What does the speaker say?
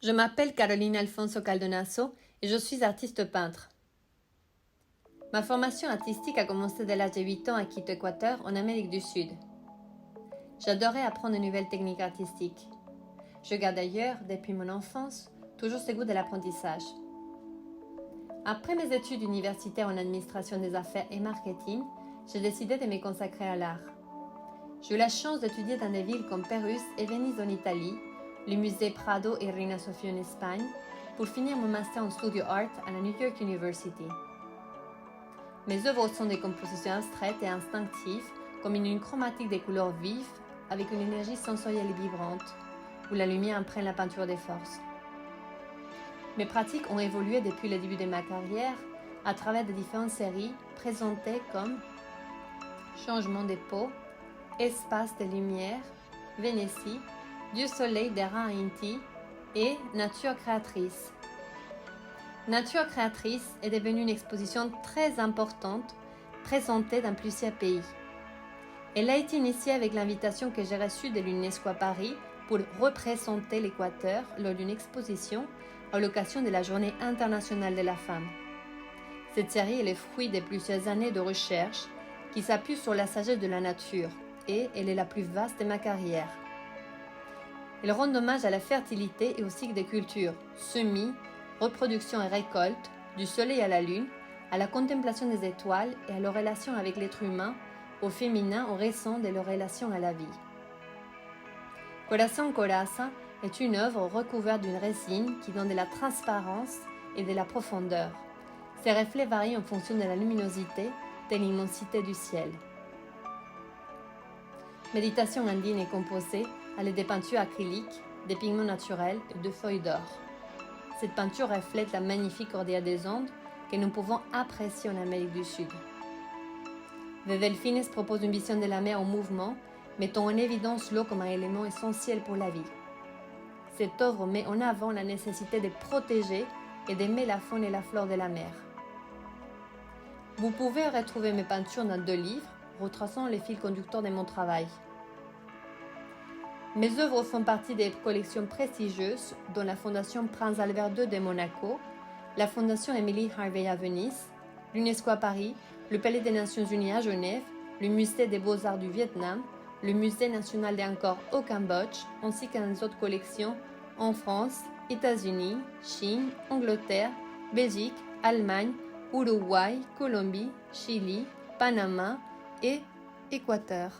Je m'appelle Caroline Alfonso Caldonasso et je suis artiste peintre. Ma formation artistique a commencé dès l'âge de 8 ans à Quito, Équateur, en Amérique du Sud. J'adorais apprendre de nouvelles techniques artistiques. Je garde d'ailleurs, depuis mon enfance, toujours ce goût de l'apprentissage. Après mes études universitaires en administration des affaires et marketing, j'ai décidé de me consacrer à l'art. J'ai eu la chance d'étudier dans des villes comme Pérouse et Venise en Italie, le musée Prado et Reina Sofía en Espagne, pour finir mon master en studio art à la New York University. Mes œuvres sont des compositions abstraites et instinctives, combinant une chromatique des couleurs vives avec une énergie sensorielle et vibrante, où la lumière imprègne la peinture des forces. Mes pratiques ont évolué depuis le début de ma carrière à travers de différentes séries présentées comme Changement de peau, Espace de lumière, Vénétie, Du soleil de Ra Inti et Nature créatrice. Nature créatrice est devenue une exposition très importante présentée dans plusieurs pays. Elle a été initiée avec l'invitation que j'ai reçue de l'UNESCO à Paris pour représenter l'Équateur lors d'une exposition à l'occasion de la Journée internationale de la femme. Cette série est le fruit de plusieurs années de recherche qui s'appuie sur la sagesse de la nature et elle est la plus vaste de ma carrière. Elle rend hommage à la fertilité et au cycle des cultures, semis, reproduction et récolte, du soleil à la lune, à la contemplation des étoiles et à leur relation avec l'être humain, au féminin en raison de leur relation à la vie. Corazón Coraza est une œuvre recouverte d'une résine qui donne de la transparence et de la profondeur. Ces reflets varient en fonction de la luminosité, de l'immensité du ciel. Méditation andine est composée à l'aide de peintures acryliques, des pigments naturels et de feuilles d'or. Cette peinture reflète la magnifique cordillère des Andes que nous pouvons apprécier en Amérique du Sud. The Delfines propose une vision de la mer en mouvement, mettant en évidence l'eau comme un élément essentiel pour la vie. Cette œuvre met en avant la nécessité de protéger et d'aimer la faune et la flore de la mer. Vous pouvez retrouver mes peintures dans 2 livres, retraçant les fils conducteurs de mon travail. Mes œuvres font partie des collections prestigieuses dont la Fondation Prince Albert II de Monaco, la Fondation Emily Harvey à Venise, l'UNESCO à Paris, le Palais des Nations Unies à Genève, le Musée des Beaux-Arts du Vietnam, le Musée national d'Angkor au Cambodge, ainsi que dans les autres collections en France, États-Unis, Chine, Angleterre, Belgique, Allemagne, Uruguay, Colombie, Chili, Panama et Équateur.